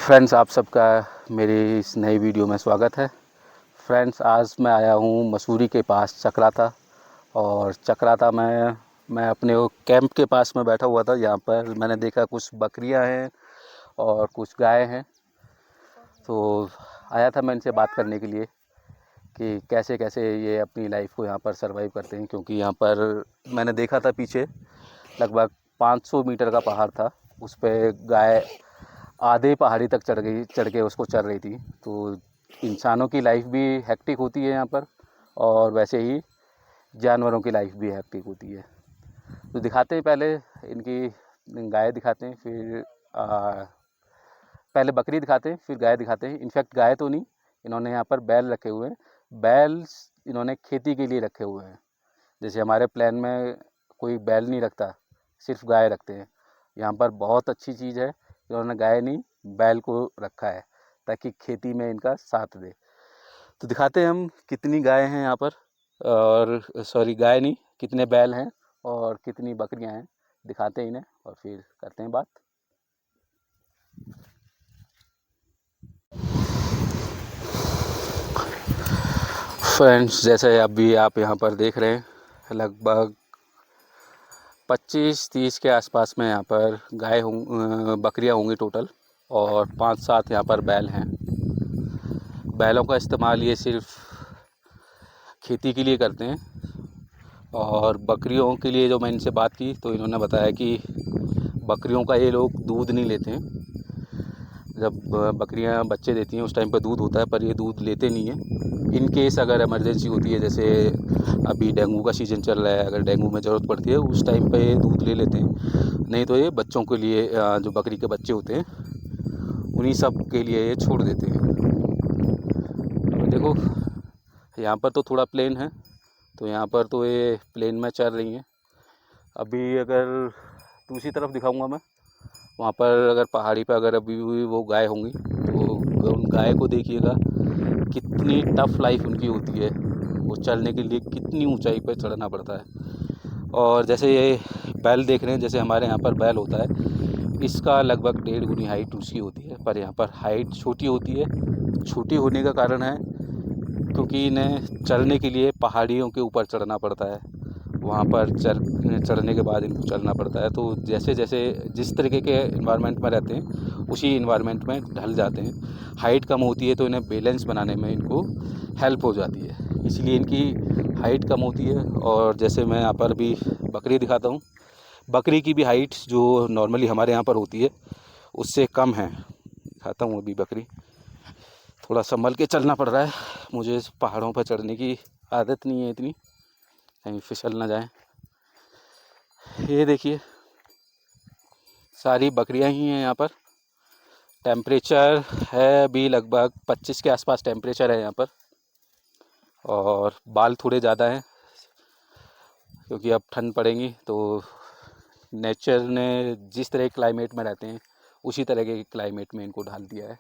Friends, आप सबका मेरी इस नई वीडियो में स्वागत है। फ्रेंड्स, आज मैं आया हूँ मसूरी के पास चक्राता। और चक्राता में मैं अपने वो कैंप के पास में बैठा हुआ था। यहाँ पर मैंने देखा कुछ बकरियाँ हैं और कुछ गाय हैं। तो आया था मैं इनसे बात करने के लिए कि कैसे कैसे ये अपनी लाइफ को यहाँ पर सर्वाइव करते हैं, क्योंकि यहाँ पर मैंने देखा था पीछे लगभग 500 मीटर का पहाड़ था। उस पर गाय आधे पहाड़ी तक चढ़ के उसको चल रही थी। तो इंसानों की लाइफ भी हेक्टिक होती है यहाँ पर, और वैसे ही जानवरों की लाइफ भी हेक्टिक होती है। तो दिखाते हैं पहले इनकी गाय दिखाते हैं, फिर पहले बकरी दिखाते हैं, फिर गाय दिखाते हैं। इनफैक्ट गाय तो नहीं, इन्होंने यहाँ पर बैल रखे हुए हैं। बैल इन्होंने खेती के लिए रखे हुए हैं। जैसे हमारे प्लान में कोई बैल नहीं रखता, सिर्फ गाय रखते हैं। यहाँ पर बहुत अच्छी चीज़ है, इन्होंने गाय नहीं बैल को रखा है ताकि खेती में इनका साथ दे। तो दिखाते हैं हम कितनी गाय हैं यहाँ पर, और सॉरी गाय नहीं, कितने बैल हैं और कितनी बकरियाँ हैं। दिखाते हैं इन्हें और फिर करते हैं बात। फ्रेंड्स, जैसे अभी आप यहाँ पर देख रहे हैं, लगभग 25-30 के आसपास में यहाँ पर बकरियाँ होंगी टोटल, और 5-7 यहाँ पर बैल हैं। बैलों का इस्तेमाल ये सिर्फ खेती के लिए करते हैं। और बकरियों के लिए जो मैं इनसे बात की तो इन्होंने बताया कि बकरियों का ये लोग दूध नहीं लेते हैं। जब बकरियां बच्चे देती हैं उस टाइम पर दूध होता है, पर ये दूध लेते नहीं हैं। इन केस अगर इमरजेंसी होती है, जैसे अभी डेंगू का सीज़न चल रहा है, अगर डेंगू में ज़रूरत पड़ती है उस टाइम पे ये दूध ले लेते हैं। नहीं तो ये बच्चों के लिए, जो बकरी के बच्चे होते हैं उन्हीं सब के लिए ये छोड़ देते हैं। तो देखो, यहाँ पर तो थोड़ा प्लेन है, तो यहाँ पर तो ये प्लेन में चल रही हैं। अभी अगर दूसरी तरफ दिखाऊंगा मैं, वहाँ पर अगर पहाड़ी पर अगर अभी भी वो गाय होंगी तो उन गाय को देखिएगा कितनी टफ़ लाइफ उनकी होती है। वो चलने के लिए कितनी ऊंचाई पर चढ़ना पड़ता है। और जैसे ये बैल देख रहे हैं, जैसे हमारे यहाँ पर बैल होता है, इसका लगभग 1.5 गुनी हाइट उसकी होती है, पर यहाँ पर हाइट छोटी होती है। छोटी होने का कारण है क्योंकि इन्हें चढ़ने के लिए पहाड़ियों के ऊपर चढ़ना पड़ता है। वहाँ पर चढ़ने के बाद इनको चलना पड़ता है। तो जैसे जैसे जिस तरीके के इन्वायरमेंट में रहते हैं उसी इन्वायरमेंट में ढल जाते हैं। हाइट कम होती है तो इन्हें बैलेंस बनाने में इनको हेल्प हो जाती है, इसलिए इनकी हाइट कम होती है। और जैसे मैं यहाँ पर भी बकरी दिखाता हूँ, बकरी की भी हाइट जो नॉर्मली हमारे यहाँ पर होती है उससे कम है। दिखाता हूँ अभी बकरी। थोड़ा संभल के चलना पड़ रहा है, मुझे पहाड़ों पर चढ़ने की आदत नहीं है इतनी, कहीं फिसल ना जाए। ये देखिए, सारी बकरियां ही हैं यहाँ पर। टेम्परेचर है अभी लगभग 25 के आसपास टेम्परेचर है यहाँ पर। और बाल थोड़े ज़्यादा हैं क्योंकि अब ठंड पड़ेगी, तो नेचर ने जिस तरह के क्लाइमेट में रहते हैं उसी तरह के क्लाइमेट में इनको ढाल दिया है।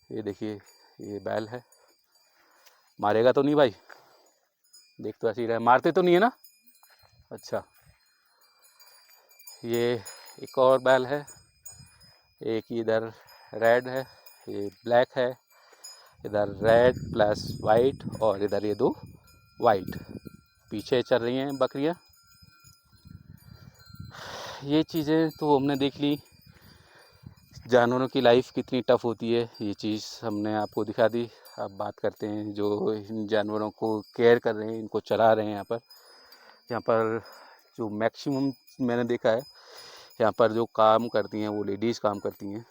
ये देखिए, ये बैल है। मारेगा तो नहीं भाई? देख तो ऐसे ही रहा है, मारते तो नहीं है ना? अच्छा, ये एक और बैल है। एक इधर रेड है, ये ब्लैक है। इधर रेड प्लस वाइट, और इधर ये 2 वाइट। पीछे चल रही हैं बकरियां। ये चीज़ें तो हमने देख ली, जानवरों की लाइफ कितनी टफ़ होती है ये चीज़ हमने आपको दिखा दी। अब बात करते हैं जो इन जानवरों को केयर कर रहे हैं, इनको चरा रहे हैं यहाँ पर। यहाँ पर जो मैक्सिमम मैंने देखा है, यहाँ पर जो काम करती हैं वो लेडीज़ काम करती हैं।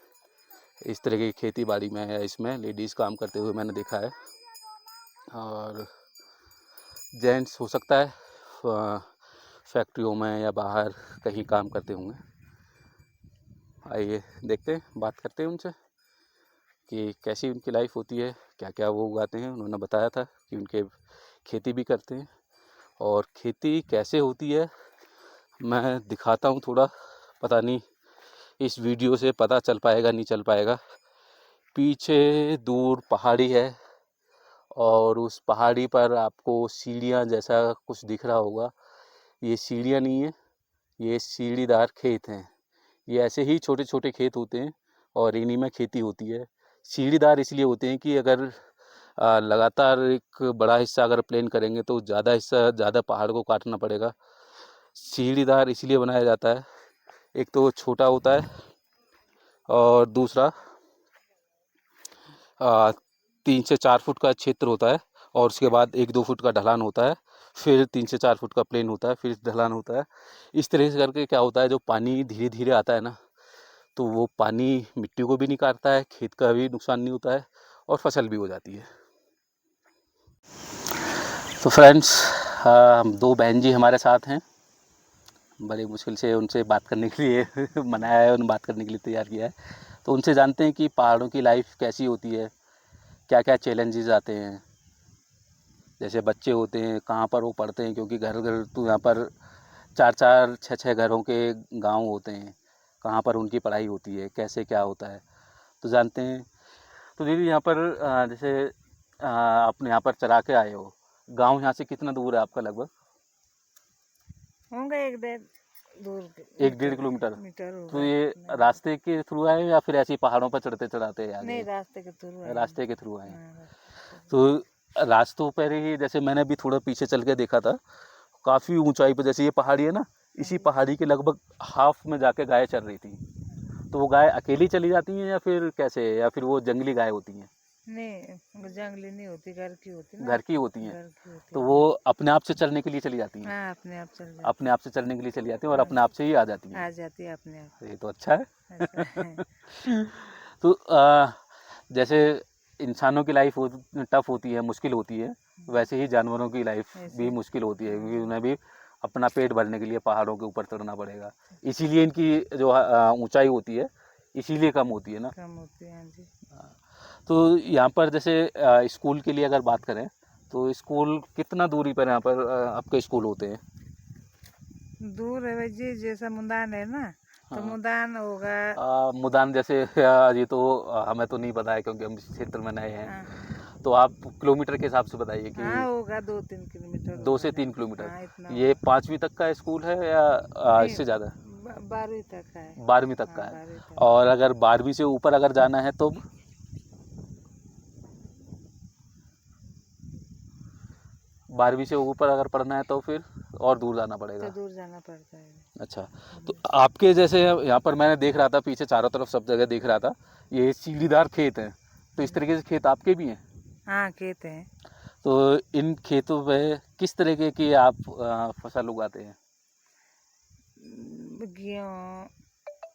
इस तरह की खेती बाड़ी में या इसमें लेडीज़ काम करते हुए मैंने देखा है। और जेंट्स हो सकता है फैक्ट्रियों में या बाहर कहीं काम करते होंगे। आइए देखते हैं, बात करते हैं उनसे कि कैसी उनकी लाइफ होती है, क्या क्या वो उगाते हैं। उन्होंने बताया था कि उनके खेती भी करते हैं, और खेती कैसे होती है मैं दिखाता हूँ थोड़ा। पता नहीं इस वीडियो से पता चल पाएगा नहीं चल पाएगा। पीछे दूर पहाड़ी है, और उस पहाड़ी पर आपको सीढ़ियाँ जैसा कुछ दिख रहा होगा। ये सीढ़ियाँ नहीं है, ये सीढ़ीदार खेत हैं। ये ऐसे ही छोटे छोटे खेत होते हैं, और रेनी में खेती होती है। सीढ़ीदार इसलिए होते हैं कि अगर लगातार एक बड़ा हिस्सा अगर प्लेन करेंगे तो ज़्यादा हिस्सा ज़्यादा पहाड़ को काटना पड़ेगा। सीढ़ीदार इसलिए बनाया जाता है, एक तो छोटा होता है और दूसरा 3 से 4 फुट का क्षेत्र होता है और उसके बाद 1-2 फुट का ढलान होता है, फिर 3 से 4 फुट का प्लेन होता है, फिर ढलान होता है। इस तरह से करके क्या होता है, जो पानी धीरे धीरे आता है ना, तो वो पानी मिट्टी को भी नहीं काटता है, खेत का भी नुकसान नहीं होता है और फसल भी हो जाती है। तो फ्रेंड्स, 2 बहन जी हमारे साथ हैं। बड़ी मुश्किल से उनसे बात करने के लिए मनाया है, उन्हें बात करने के लिए तैयार किया है। तो उनसे जानते हैं कि पहाड़ों की लाइफ कैसी होती है, क्या क्या चैलेंजेस आते हैं। जैसे बच्चे होते हैं, कहाँ पर वो पढ़ते हैं, क्योंकि घर घर तो यहाँ पर 4-4 6-6 घरों के गांव होते हैं, कहाँ पर उनकी पढ़ाई होती है, कैसे क्या होता है, तो जानते हैं। तो दीदी यहाँ पर जैसे आप यहाँ पर चला के आए हो, गांव यहाँ से कितना दूर है आपका? लगभग होंगे 1-1.5 किलोमीटर। मीटर तो होगा। ये रास्ते के थ्रू आए या फिर ऐसे ही पहाड़ों पर चढ़ते चढ़ाते आ नहीं, गए? रास्ते के थ्रू आए। रास्ते के थ्रू आए। रास्ते के तो रास्तों पर ही, जैसे मैंने भी थोड़ा पीछे चल के देखा था, काफ़ी ऊंचाई पर, जैसे ये पहाड़ी है ना, इसी पहाड़ी के लगभग हाफ में जाके गाय चल रही थी। तो वो गाय अकेली चली जाती हैं या फिर कैसे, या फिर वो जंगली गाय होती हैं? नहीं, वो जंगली नहीं होती, घर की होती ना। घर की होती हैं। घर की होती तो है। वो अपने आप से चलने के लिए चली जाती हैं? हाँ, अपने आप चल जाती अपने आप से चलने के लिए चली जाती हैं और हाँ, अपने आप से ही आ जाती हैं? आ जाती है अपने आप। ये तो अच्छा है। ऐसा है। तो जैसे इंसानों की लाइफ टफ होती है, मुश्किल होती है, वैसे ही जानवरों की लाइफ ऐसे भी मुश्किल होती है, क्योंकि उन्हें भी अपना पेट भरने के लिए पहाड़ों के ऊपर चढ़ना पड़ेगा। इसीलिए इनकी जो ऊंचाई होती है, इसीलिए कम होती है ना। कम होती है। हाँ जी। तो यहाँ पर जैसे स्कूल के लिए अगर बात करें, तो स्कूल कितना दूरी पर यहाँ पर आपके स्कूल होते हैं? दूर है भाई जी, जैसा मुंदान है ना, तो हाँ। मुंदान होगा। मुदान जैसे ये तो हमें तो नहीं पता है, क्योंकि हम इस क्षेत्र में नए हैं। हाँ, तो आप किलोमीटर के हिसाब से बताइए कि हाँ होगा 2-3 किलोमीटर 2 से होगा। 3 किलोमीटर। हाँ, इतना ये होगा। 5वीं तक का स्कूल है या नहीं, इससे ज़्यादा? 12वीं तक का है। 12वीं तक का हाँ, है। 12वीं तक। और अगर 12वीं से ऊपर अगर जाना है तो 12वीं से ऊपर अगर पढ़ना है तो फिर और दूर जाना तो पड़ेगा। दूर जाना पड़ता है। अच्छा। तो आपके जैसे यहाँ पर मैंने देख रहा था, पीछे चारों तरफ सब जगह देख रहा था, ये सीढ़ीदार खेत हैं। तो इस तरीके से खेत आपके भी हैं? हाँ, खेत हैं। तो इन खेतों पे किस तरीके की आप फसल उगाते हैं? गेहूँ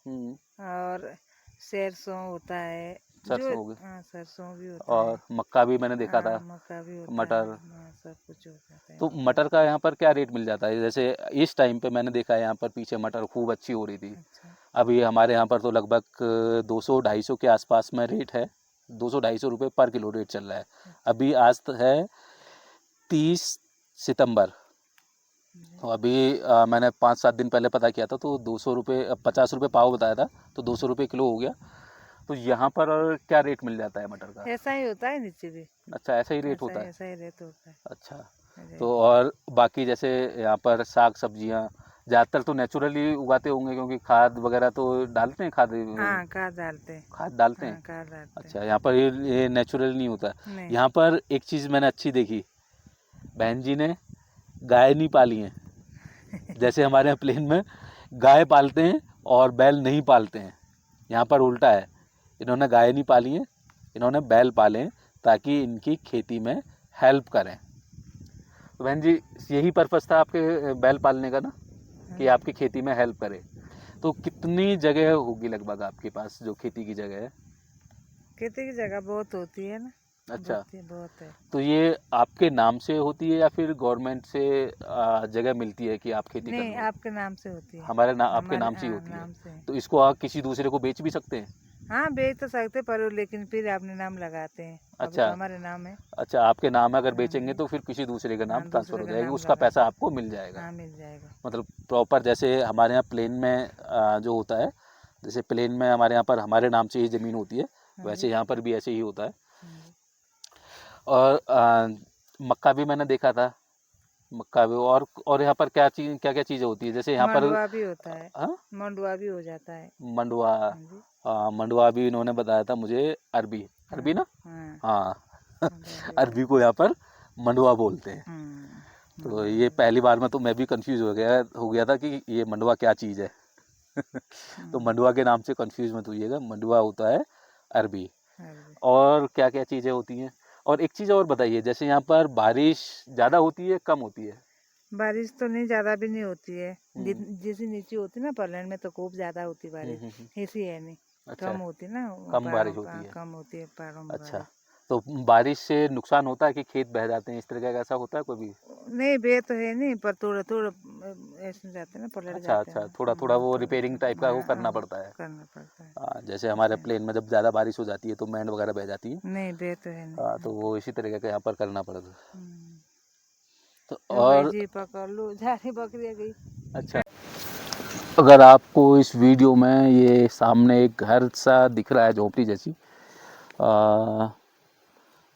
हम्म, और सरसों होता है। जो सरसों हो गई, हाँ, सरसों भी होता है। और मक्का भी मैंने देखा हाँ, था, मक्का भी होता है। मटर। हाँ, सब कुछ हो जाता है। तो मटर का यहाँ पर क्या रेट मिल जाता है? जैसे इस टाइम पे मैंने देखा है यहाँ पर पीछे मटर खूब अच्छी हो रही थी। अच्छा। अभी हमारे यहाँ पर तो लगभग 200-250 के आसपास में रेट है, 200-250 रुपये पर किलो रेट चल रहा है। अभी आज तो है 30 सितंबर। तो अभी मैंने 5-7 दिन पहले पता किया था, तो 200 रुपये 50 रुपये पाव बताया था, तो 200 रुपये किलो हो गया। तो यहाँ पर क्या रेट मिल जाता है मटर का? ऐसा ही होता है नीचे भी। अच्छा, ऐसा ही रेट होता है? ऐसा ही रेट होता है। अच्छा। ऐसा ही तो रेट। और बाकी जैसे यहाँ पर साग सब्जियाँ ज़्यादातर तो नेचुरली उगाते होंगे, क्योंकि खाद वगैरह तो डालते हैं, हाँ, खाद डालते हैं। खाद डालते हैं। हाँ, खाद डालते अच्छा, यहाँ पर ये नेचुरल नहीं होता। हैं। नहीं। यहाँ पर एक चीज़ मैंने अच्छी देखी, बहन जी ने गाय नहीं पाली हैं। जैसे हमारे यहाँ प्लेन में गाय पालते हैं और बैल नहीं पालते हैं, यहाँ पर उल्टा है। इन्होंने गाय नहीं पाली है, इन्होंने बैल पाले हैं, ताकि इनकी खेती में हेल्प करें। तो बहन जी, यही पर्पज़ था आपके बैल पालने का ना, कि हाँ। आपकी खेती में हेल्प करे। तो कितनी जगह होगी लगभग आपके पास जो खेती की जगह है? खेती की जगह बहुत होती है ना। अच्छा। बहुत है। तो ये आपके नाम से होती है या फिर गवर्नमेंट से जगह मिलती है कि आप खेती कर नहीं, लो? आपके नाम से होती है। आपके नाम से ही हाँ, होती है। नाम से। तो इसको आप किसी दूसरे को बेच भी सकते हैं? हाँ, बेच तो सकते पर लेकिन फिर अपने नाम लगाते हैं। अभी अच्छा। तो हमारे नाम है। अच्छा, आपके नाम है, अगर हाँ, बेचेंगे तो फिर किसी दूसरे का नाम हाँ, ट्रांसफ़र दूसरे हो का जाएगी, नाम उसका लगा। पैसा आपको मिल जाएगा। हाँ, मिल जाएगा। मतलब प्रॉपर, जैसे हमारे यहाँ प्लेन में जो होता है, जैसे प्लेन में हमारे यहाँ पर हमारे नाम से ही ज़मीन होती है, हाँ वैसे जी। यहाँ पर भी ऐसे ही होता है। हाँ जी। और मक्का भी मैंने देखा था, मक्का भी। और यहाँ पर क्या क्या चीज़ें होती है, जैसे यहाँ पर? मंडुआ भी होता है, हाँ, मंडुआ भी हो जाता है। मंडुआ। हाँ जी। हाँ, मंडुआ भी इन्होंने बताया था मुझे। अरबी, हाँ अरबी ना? हाँ, हाँ मंडुआ भी होता अरबी है। को यहाँ पर मंडुआ बोलते हैं। तो मंडुआ ये भी पहली बार में तो मैं भी कंफ्यूज हो गया था कि ये मंडुआ क्या चीज़ है। तो हम्म, मंडुआ के नाम से कंफ्यूज मत होइएगा, मंडुआ होता है अरबी। अरबी। और क्या क्या चीज़ें होती हैं? और एक चीज़ और बताइए, जैसे यहाँ पर बारिश ज़्यादा होती है, कम होती है? बारिश तो नहीं, ज्यादा भी नहीं होती है। हम्म जैसी नीचे होती ना पोलैंड में तो खूब ज्यादा होती बारिश, ऐसी है नहीं। अच्छा, कम होती ना, कम पहाड़ों बारिश होती का है। कम होती है पहाड़ों में अच्छा, बारिश। तो बारिश से नुकसान होता है कि खेत बह जाते हैं, इस तरह का ऐसा होता है कोई भी? नहीं, बे तो है नहीं, पर थोड़ा थोड़ा ऐसे जाते हैं ना, पलट अच्छा जाते हैं अच्छा, ना। थोड़ा थोड़ा वो थोड़ा रिपेयरिंग टाइप का थोड़ा, वो हाँ करना हाँ, पड़ता है। करना पड़ता है। हाँ, जैसे हमारे ऐसा है। प्लेन में जब ज़्यादा बारिश हो जाती है तो मैंड वगैरह बह जाती है। नहीं, बे तो है नहीं। हाँ, तो वो इसी तरीके का यहाँ पर करना पड़ता है। हम्म। तो लो भाई और जी, पकड़ लो, जारी बकरी गई। अच्छा, अगर आपको इस वीडियो में ये सामने एक घर सा दिख रहा है, झोपड़ी जैसी, आ,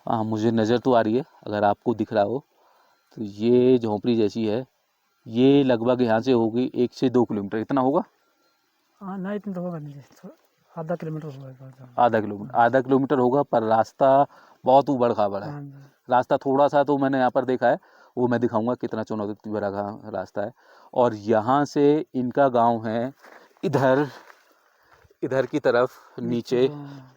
हाँ मुझे नज़र तो आ रही है, अगर आपको दिख रहा हो तो ये झोपड़ी जैसी है। ये लगभग यहाँ से होगी 1 से 2 किलोमीटर, इतना होगा। हाँ नहीं, इतना तो होगा नहीं, आधा किलोमीटर होगा। आधा किलोमीटर होगा, पर रास्ता बहुत ऊबड़ खाबड़ है। हाँ जी। रास्ता थोड़ा सा तो मैंने यहाँ पर देखा है, वो मैं दिखाऊंगा कितना चुनौती भरा रास्ता है। और यहाँ से इनका गांव है इधर, इधर की तरफ नीचे, हाँ।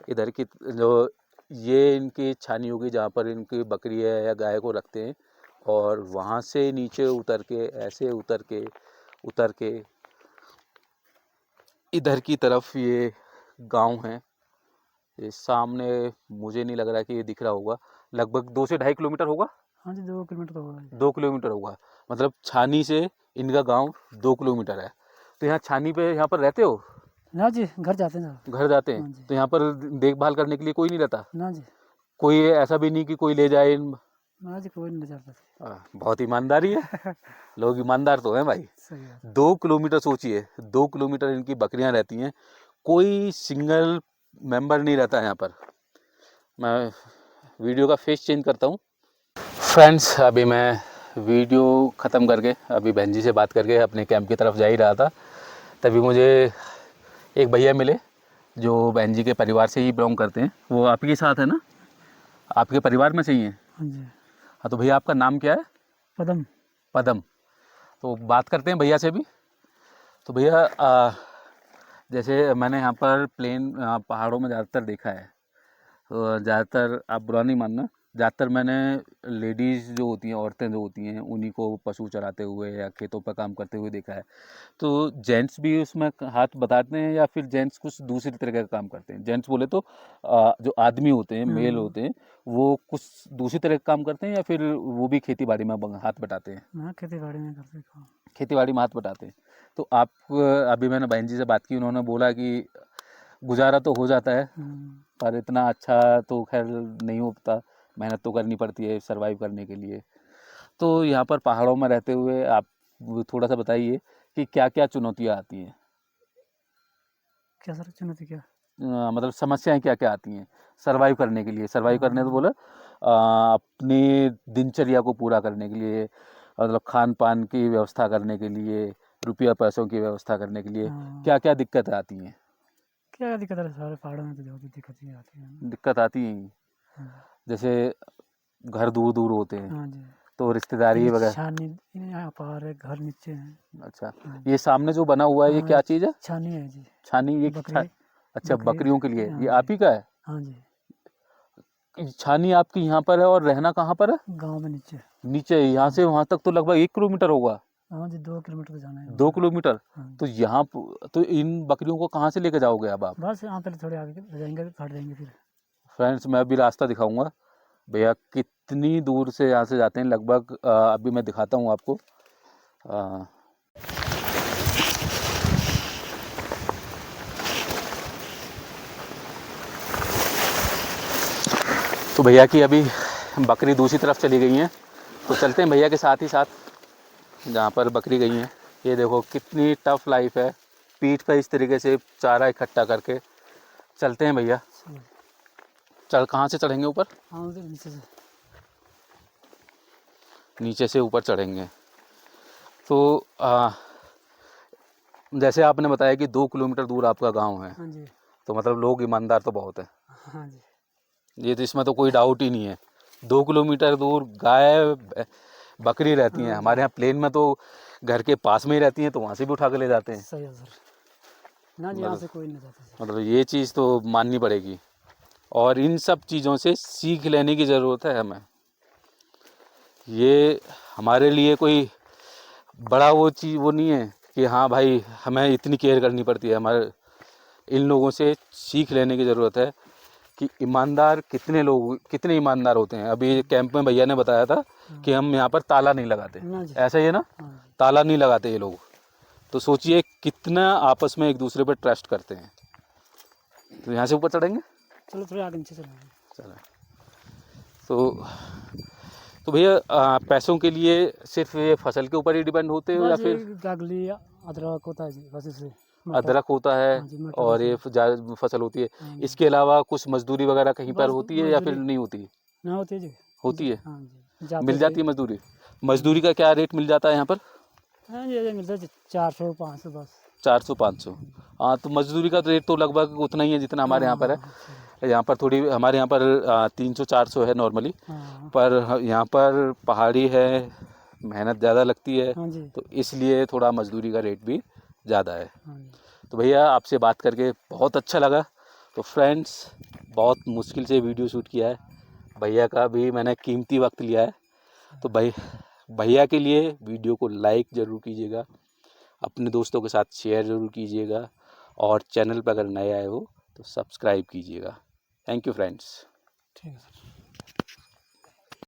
इधर की जो ये इनकी छानी होगी जहाँ पर इनकी बकरी है या गाय को रखते हैं। और वहाँ से नीचे उतर के, ऐसे उतर के इधर की तरफ ये गांव है। ये सामने मुझे नहीं लग रहा कि ये दिख रहा होगा, लगभग 2 से ढाई किलोमीटर होगा। हाँ जी, 2 किलोमीटर तो होगा। 2 किलोमीटर होगा, मतलब छानी से इनका गांव 2 किलोमीटर है। तो यहाँ छानी पे यहाँ पर रहते हो? ना जी, घर जाते हैं ना। घर जाते हैं? हाँ जी। तो यहाँ पर देखभाल करने के लिए कोई नहीं रहता? ना जी। कोई ऐसा भी नहीं कि कोई ले जाए ना जी, कोई नहीं जाता। बहुत ईमानदारी है, लोग ईमानदार तो हैं भाई। सही बात है। 2 किलोमीटर सोचिए, 2 किलोमीटर इनकी बकरियां रहती हैं, कोई सिंगल मेंबर नहीं रहता है यहाँ पर। मैं वीडियो का फेस चेंज करता हूँ। फ्रेंड्स, अभी मैं वीडियो ख़त्म करके अभी बहन जी से बात करके अपने कैंप की तरफ जा ही रहा था, तभी मुझे एक भैया मिले जो बहन जी के परिवार से ही बिलोंग करते हैं। वो आपके साथ है ना, आपके परिवार में से ही हैं? हाँ जी। हाँ, तो भैया आपका नाम क्या है? पदम। पदम। तो बात करते हैं भैया से भी। तो भैया जैसे मैंने यहाँ पर प्लेन पहाड़ों में ज़्यादातर देखा है, तो ज़्यादातर आप बुरा नहीं मानना, ज़्यादातर मैंने लेडीज़ जो होती हैं, औरतें जो होती हैं, उन्हीं को पशु चराते हुए या खेतों पर काम करते हुए देखा है। तो जेंट्स भी उसमें हाथ बताते हैं या फिर जेंट्स कुछ दूसरी तरीके का काम करते हैं? जेंट्स बोले तो जो आदमी होते हैं, मेल होते हैं, वो कुछ दूसरी तरह का काम करते हैं या फिर वो भी खेती बाड़ी में हाथ बटाते हैं? हाँ, खेती बाड़ी में करते काम। खेती बाड़ी में हाथ बटाते हैं। तो आप अभी मैंने बहन जी से बात की, उन्होंने बोला कि गुजारा तो हो जाता है, पर इतना अच्छा तो खैर नहीं होता, मेहनत तो करनी पड़ती है सरवाइव करने के लिए। तो यहाँ पर पहाड़ों में रहते हुए आप थोड़ा सा बताइए कि क्या क्या चुनौतियाँ आती हैं? क्या सर, चुनौती क्या? मतलब समस्याएं क्या क्या आती हैं सरवाइव करने के लिए? सरवाइव करने तो हाँ। बोला अपनी दिनचर्या को पूरा करने के लिए, मतलब खान पान की व्यवस्था करने के लिए, रुपया पैसों की व्यवस्था करने के लिए हाँ। क्या क्या दिक्कतें आती हैं? क्या दिक्कत है, सारे पहाड़ों में तो बहुत दिक्कतें आती हैं। दिक्कत आती हैं, हाँ। जैसे घर दूर दूर होते हैं हाँ जी। तो रिश्तेदारी वगैरह। छानी, यहाँ पहाड़ है, घर नीचे है। अच्छा, हाँ। ये सामने जो बना हुआ है ये हाँ, क्या चीज़ है? छानी है जी। छानी, ये बकरी। अच्छा, बकरी। बकरियों के लिए हाँ ये जी। आप ही का है? हाँ जी। छानी आपकी यहाँ पर है और रहना कहाँ पर है? गांव में नीचे। नीचे, यहाँ से वहाँ तक तो लगभग 1 किलोमीटर होगा। हाँ जी, 2 किलोमीटर तो जाना है। 2 किलोमीटर। हाँ। तो यहाँ तो इन बकरियों को कहाँ से लेकर जाओगे अब आप? बस यहाँ पहले थोड़े आगे जाएंगे, काट देंगे फिर। फ्रेंड्स, मैं अभी रास्ता दिखाऊंगा भैया कितनी दूर से यहाँ से जाते हैं, लगभग अभी मैं दिखाता हूँ आपको। अ, तो भैया की अभी बकरी दूसरी तरफ चली गई हैं, तो चलते हैं भैया के साथ ही साथ जहाँ पर बकरी गई हैं। ये देखो कितनी टफ लाइफ है, पीठ पर इस तरीके से चारा इकट्ठा करके चलते हैं भैया। कहाँ से चढ़ेंगे ऊपर? हाँ, उधर नीचे से। नीचे से ऊपर चढ़ेंगे। तो जैसे आपने बताया कि 2 किलोमीटर दूर आपका गांव है, हाँ जी। तो मतलब लोग ईमानदार तो बहुत है, हाँ जी। ये तो इसमें तो कोई डाउट ही नहीं है। 2 किलोमीटर दूर गाय बकरी रहती हैं। हाँ हमारे यहाँ प्लेन में तो घर के पास में ही रहती हैं, तो वहाँ से भी उठा के ले जाते हैं। सही है सर। ना जी, यहाँ से कोई नहीं जाता सर। मतलब ये चीज़ तो माननी पड़ेगी, और इन सब चीज़ों से सीख लेने की ज़रूरत है हमें। ये हमारे लिए कोई बड़ा वो चीज़ वो नहीं है कि हाँ भाई हमें इतनी केयर करनी पड़ती है। हमारे इन लोगों से सीख लेने की ज़रूरत है कि ईमानदार कितने ईमानदार होते हैं। अभी कैंप में भैया ने बताया था कि हम यहाँ पर ताला नहीं लगाते, ना जी। ऐसा ही है ना, हाँ जी। ताला नहीं लगाते ये लोग। तो सोचिए कितना आपस में एक दूसरे पर ट्रस्ट करते हैं। तो यहाँ से ऊपर चढ़ेंगे, चलो थोड़े आगे नीचे चलेंगे। चलें। तो भैया पैसों के लिए सिर्फ ये फसल के ऊपर ही डिपेंड होते हो या बस फिर ये गागली अदरक होता है जी, बस इससे मटर। अदरक होता है हाँ जी, मटर और होती ये है। ज़्यादा फसल होती है? हाँ जी। इसके अलावा कुछ मजदूरी वगैरह कहीं पर बस होती है या फिर मजदूरी नहीं होती? ना होती है जी। होती है, हाँ जी, जाते मिल जाती थे। है मजदूरी? मजदूरी का क्या रेट मिल जाता है यहाँ पर? हाँ जी, ये मिलता है 400-500 बस। 400-500? हाँ, तो मजदूरी का रेट तो लगभग उतना ही है जितना हमारे यहाँ पर है। यहाँ पर थोड़ी हमारे यहाँ पर 300-400 है नॉर्मली, हाँ पर यहाँ पर पहाड़ी है, मेहनत ज़्यादा लगती है, हाँ जी। तो इसलिए थोड़ा मजदूरी का रेट भी ज़्यादा है। हाँ जी। तो भैया आपसे बात करके बहुत अच्छा लगा। तो फ्रेंड्स, बहुत मुश्किल से वीडियो शूट किया है, भैया का भी मैंने कीमती वक्त लिया है। तो भैया के लिए वीडियो को लाइक ज़रूर कीजिएगा, अपने दोस्तों के साथ शेयर ज़रूर कीजिएगा, और चैनल पर अगर नए आए हो तो सब्सक्राइब कीजिएगा। Thank you friends. ठीक है सर।